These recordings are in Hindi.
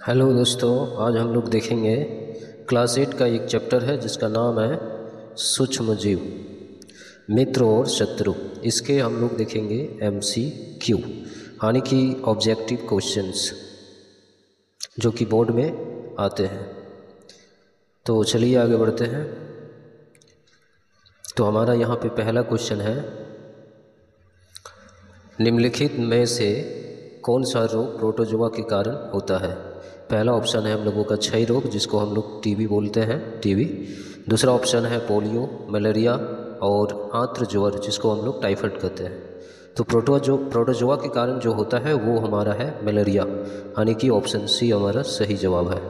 हेलो दोस्तों, आज हम लोग देखेंगे क्लास 8 का एक चैप्टर है जिसका नाम है सूक्ष्म जीव, मित्र और शत्रु। इसके हम लोग देखेंगे MCQ यानी कि ऑब्जेक्टिव क्वेश्चंस जो कि बोर्ड में आते हैं। तो चलिए आगे बढ़ते हैं। तो हमारा यहाँ पे पहला क्वेश्चन है, निम्नलिखित में से कौन सा रोग प्रोटोजोआ के कारण होता है। पहला ऑप्शन है हम लोगों का क्षय रोग, जिसको हम लोग टीबी बोलते हैं, टीबी। दूसरा ऑप्शन है पोलियो, मलेरिया और आंत्र ज्वर, जिसको हम लोग टाइफाइड कहते हैं। तो प्रोटोजोआ के कारण जो होता है वो हमारा है मलेरिया, यानी कि ऑप्शन सी हमारा सही जवाब है।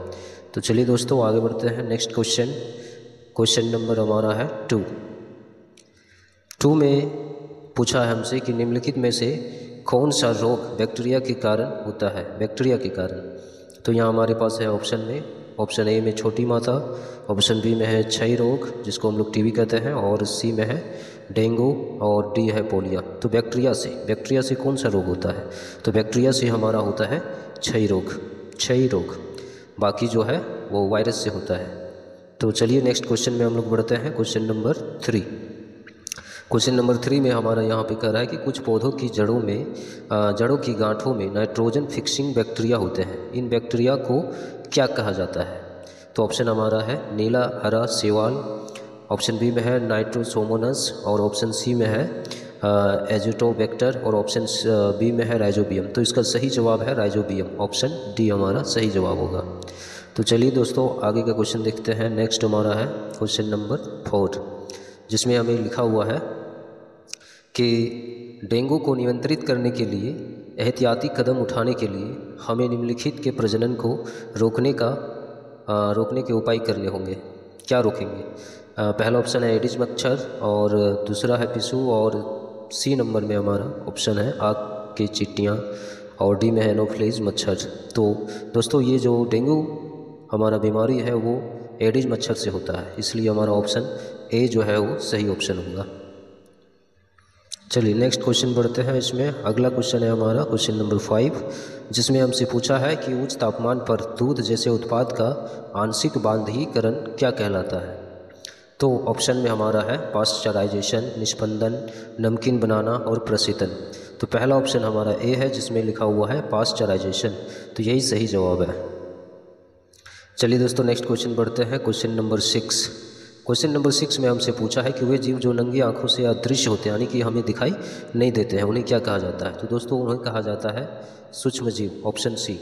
तो चलिए दोस्तों आगे बढ़ते हैं। नेक्स्ट क्वेश्चन, क्वेश्चन नंबर हमारा है 2 में पूछा है हमसे कि निम्नलिखित में से कौन सा रोग बैक्टीरिया के कारण होता है, बैक्टीरिया के कारण। तो यहाँ हमारे पास है ऑप्शन ए में छोटी माता, ऑप्शन बी में है क्षय रोग जिसको हम लोग टीबी कहते हैं, और सी में है डेंगू, और डी है पोलियो। तो बैक्टीरिया से कौन सा रोग होता है। तो बैक्टीरिया से हमारा होता है क्षय रोग। बाकी जो है वो वायरस से होता है। तो चलिए नेक्स्ट क्वेश्चन में हम लोग बढ़ते हैं। क्वेश्चन नंबर 3 में हमारा यहाँ पे कह रहा है कि कुछ पौधों की जड़ों की गांठों में नाइट्रोजन फिक्सिंग बैक्टीरिया होते हैं। इन बैक्टीरिया को क्या कहा जाता है। तो ऑप्शन हमारा है नीला हरा शैवाल, ऑप्शन बी में है नाइट्रोसोमोनस, और ऑप्शन सी में है एजिटोबैक्टर, और ऑप्शन बी में है राइजोबियम। तो इसका सही जवाब है राइजोबियम, ऑप्शन डी हमारा सही जवाब होगा। तो चलिए दोस्तों आगे का क्वेश्चन देखते हैं। नेक्स्ट हमारा है क्वेश्चन नंबर 4, जिसमें हमें लिखा हुआ है कि डेंगू को नियंत्रित करने के लिए एहतियाती कदम उठाने के लिए हमें निम्नलिखित के प्रजनन को रोकने के उपाय करने होंगे। क्या रोकेंगे। पहला ऑप्शन है एडिस मच्छर, और दूसरा है पिस्सू, और सी नंबर में हमारा ऑप्शन है आग की चींटियाँ, और डी में है एनोफ्िलीज मच्छर। तो दोस्तों ये जो डेंगू हमारा बीमारी है वो एडिस मच्छर से होता है, इसलिए हमारा ऑप्शन ए जो है वो सही ऑप्शन होगा। चलिए नेक्स्ट क्वेश्चन बढ़ते हैं। इसमें अगला क्वेश्चन है हमारा क्वेश्चन नंबर 5, जिसमें हमसे पूछा है कि उच्च तापमान पर दूध जैसे उत्पाद का आंशिक बांधीकरण क्या कहलाता है। तो ऑप्शन में हमारा है पाश्चराइजेशन, निष्पंदन, नमकीन बनाना और प्रशीतन। तो पहला ऑप्शन हमारा ए है जिसमें लिखा हुआ है पाश्चराइजेशन, तो यही सही जवाब है। चलिए दोस्तों नेक्स्ट क्वेश्चन बढ़ते हैं। क्वेश्चन नंबर 6 में हमसे पूछा है कि वे जीव जो नंगी आंखों से अदृश्य होते हैं, यानी कि हमें दिखाई नहीं देते हैं, उन्हें क्या कहा जाता है। तो दोस्तों उन्हें कहा जाता है सूक्ष्म जीव, ऑप्शन सी।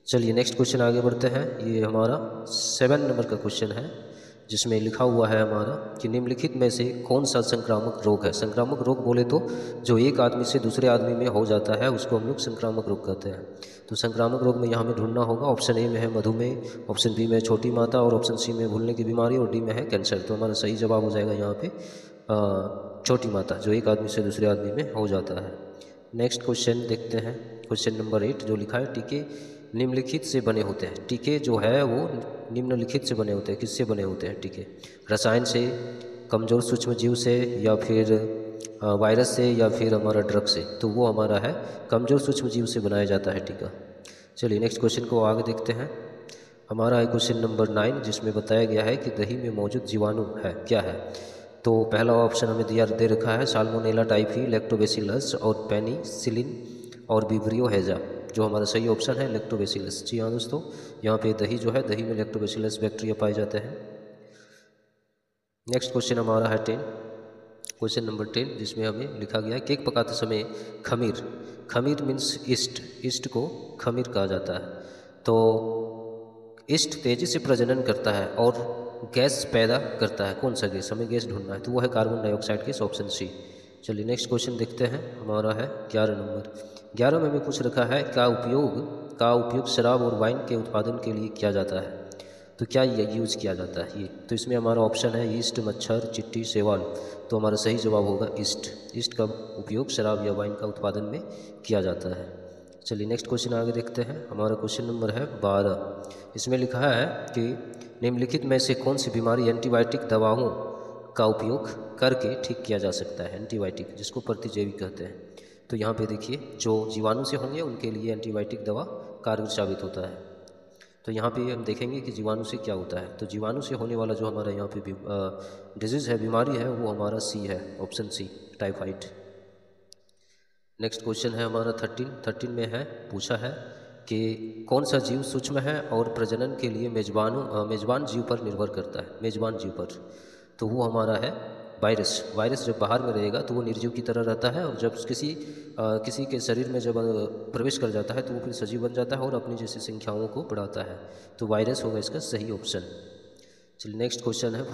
चलिए नेक्स्ट क्वेश्चन आगे बढ़ते हैं। ये हमारा 7 नंबर का क्वेश्चन है, जिसमें लिखा हुआ है हमारा कि निम्नलिखित में से कौन सा संक्रामक रोग है। संक्रामक रोग बोले तो जो एक आदमी से दूसरे आदमी में हो जाता है उसको हम लोग संक्रामक रोग कहते हैं। तो संक्रामक रोग में यहाँ हमें ढूंढना होगा। ऑप्शन ए में है मधुमेह, ऑप्शन बी में है छोटी माता, और ऑप्शन सी में भूलने की बीमारी, और डी में है कैंसर। तो हमारा सही जवाब हो जाएगा यहाँ पे छोटी माता, जो एक आदमी से दूसरे आदमी में हो जाता है। नेक्स्ट क्वेश्चन देखते हैं। क्वेश्चन नंबर 8 जो लिखा है टीके निम्नलिखित से बने होते हैं। टीके जो है वो निम्नलिखित से बने होते हैं। किससे बने होते हैं टीके। रसायन से, कमज़ोर सूक्ष्म जीव से, या फिर वायरस से, या फिर हमारा ड्रग से। तो वो हमारा है कमज़ोर सूक्ष्म जीव से बनाया जाता है टीका। चलिए नेक्स्ट क्वेश्चन को आगे देखते हैं। हमारा है क्वेश्चन नंबर 9, जिसमें बताया गया है कि दही में मौजूद जीवाणु है क्या है। तो पहला ऑप्शन हमें दे रखा है साल्मोनेला टाइफी, लैक्टोबैसिलस, और पेनिसिलिन, और विब्रियो हेजा। जो हमारा सही ऑप्शन है लैक्टोबैसिलस। जी हाँ दोस्तों, यहाँ पे दही जो है, दही में लैक्टोबैसिलस बैक्टीरिया पाए जाते हैं। नेक्स्ट क्वेश्चन हमारा है 10, क्वेश्चन नंबर 10, जिसमें हमें लिखा गया है केक पकाते समय खमीर मीन्स ईस्ट को खमीर कहा जाता है। तो ईस्ट तेजी से प्रजनन करता है और गैस पैदा करता है। कौन सा गैस, हमें गैस ढूंढना है, तो वो है carbon dioxide gas, option C. चलिए नेक्स्ट क्वेश्चन देखते हैं। हमारा है 11 नंबर। 11 में हमें पूछ रखा है का उपयोग शराब और वाइन के उत्पादन के लिए किया जाता है। तो क्या ये यूज़ किया जाता है ये। तो इसमें हमारा ऑप्शन है ईस्ट, मच्छर, चिट्टी, शैवाल। तो हमारा सही जवाब होगा ईस्ट का उपयोग शराब या वाइन का उत्पादन में किया जाता है। चलिए नेक्स्ट क्वेश्चन आगे देखते हैं। हमारा क्वेश्चन नंबर है 12। इसमें लिखा है कि निम्नलिखित में से कौन सी बीमारी एंटीबायोटिक दवाओं का उपयोग करके ठीक किया जा सकता है। एंटीबायोटिक जिसको प्रतिजैविक कहते हैं। तो यहाँ पे देखिए जो जीवाणु से होंगे उनके लिए एंटीबायोटिक दवा कारगर साबित होता है। तो यहाँ पे हम देखेंगे कि जीवाणु से क्या होता है। तो जीवाणु से होने वाला जो हमारा यहाँ पे डिजीज़ है, बीमारी है, वो हमारा सी है, option C, typhoid. Next question है हमारा 13 में है, पूछा है कि कौन सा जीव सूक्ष्म है और प्रजनन के लिए मेजबान जीव पर निर्भर करता है, मेजबान जीव पर। तो वो हमारा है वायरस। वायरस जब बाहर में रहेगा तो वो निर्जीव की तरह रहता है, और जब किसी के शरीर में जब प्रवेश कर जाता है तो वो फिर सजीव बन जाता है और अपनी जैसी संख्याओं को बढ़ाता है। तो वायरस होगा इसका सही ऑप्शन। चलिए नेक्स्ट क्वेश्चन है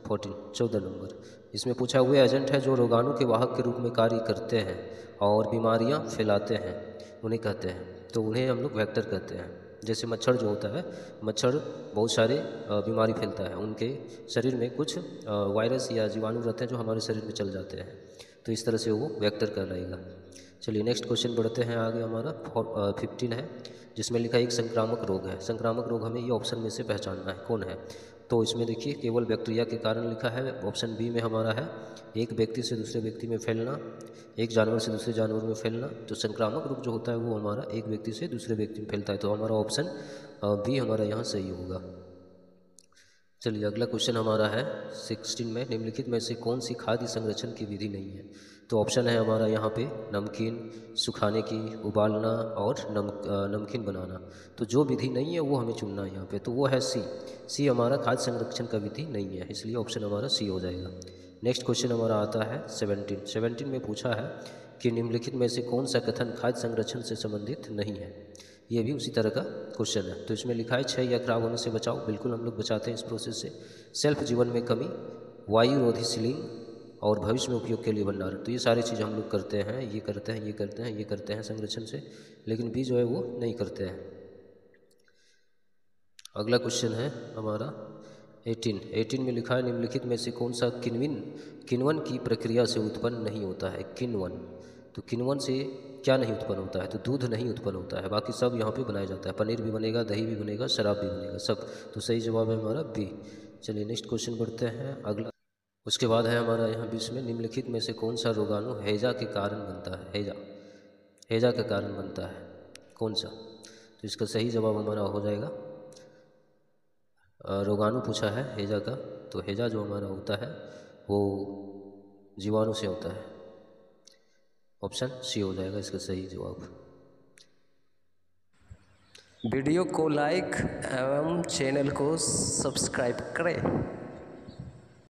14 नंबर। इसमें पूछा हुए एजेंट है जो रोगाणु के वाहक के रूप में कार्य करते हैं और बीमारियां फैलाते हैं, उन्हें कहते हैं। तो उन्हें हम लोग वेक्टर कहते हैं। जैसे मच्छर जो होता है, मच्छर बहुत सारे बीमारी फैलता है, उनके शरीर में कुछ वायरस या जीवाणु रहते हैं जो हमारे शरीर में चल जाते हैं, तो इस तरह से वो वेक्टर कहलाएगा। चलिए नेक्स्ट क्वेश्चन बढ़ते हैं आगे। हमारा 15 है, जिसमें लिखा है एक संक्रामक रोग है। संक्रामक रोग हमें ये ऑप्शन में से पहचानना है कौन है। तो इसमें देखिए केवल बैक्टीरिया के कारण लिखा है। ऑप्शन बी में हमारा है एक व्यक्ति से दूसरे व्यक्ति में फैलना, एक जानवर से दूसरे जानवर में फैलना। तो संक्रामक रोग जो होता है वो हमारा एक व्यक्ति से दूसरे व्यक्ति में फैलता है। तो हमारा ऑप्शन बी हमारा यहाँ सही होगा। चलिए अगला क्वेश्चन हमारा है 16 में, निम्नलिखित में से कौन सी खाद्य संरक्षण की विधि नहीं है। तो ऑप्शन है हमारा यहाँ पे नमकीन, सुखाने की, उबालना और नमकीन बनाना। तो जो विधि नहीं है वो हमें चुनना है यहाँ पे, तो वो है सी हमारा खाद्य संरक्षण का विधि नहीं है, इसलिए ऑप्शन हमारा सी हो जाएगा। नेक्स्ट क्वेश्चन हमारा आता है 17 में पूछा है कि निम्नलिखित में से कौन सा कथन खाद्य संरक्षण से संबंधित नहीं है। ये भी उसी तरह का क्वेश्चन है। तो इसमें लिखा है क्षय या खराब होने से बचाओ, बिल्कुल हम लोग बचाते हैं इस प्रोसेस से। सेल्फ जीवन में कमी, वायु रोधी सीलिंग और भविष्य में उपयोग के लिए भंडारण। तो ये सारी चीज़ हम लोग करते हैं, ये करते हैं, ये करते हैं, ये करते हैं संरक्षण से, लेकिन बी जो है वो नहीं करते हैं। अगला क्वेश्चन है हमारा 18 में लिखा है निम्नलिखित में से कौन सा किण्वन की प्रक्रिया से उत्पन्न नहीं होता है। किण्वन, तो किण्वन से क्या नहीं उत्पन्न होता है। तो दूध नहीं उत्पन्न होता है, बाकी सब यहाँ पे बनाया जाता है। पनीर भी बनेगा, दही भी बनेगा, शराब भी बनेगा, सब। तो सही जवाब है हमारा बी। चलिए नेक्स्ट क्वेश्चन बढ़ते हैं अगला। उसके बाद है हमारा यहाँ बीच में निम्नलिखित में से कौन सा रोगाणु हैजा के कारण बनता है। हैजा के कारण बनता है कौन सा। तो इसका सही जवाब हमारा हो जाएगा, रोगाणु पूछा है हैजा का, तो हैजा जो हमारा होता है वो जीवाणु से होता है। ऑप्शन सी हो जाएगा इसका सही जवाब। वीडियो को लाइक एवं चैनल को सब्सक्राइब करें।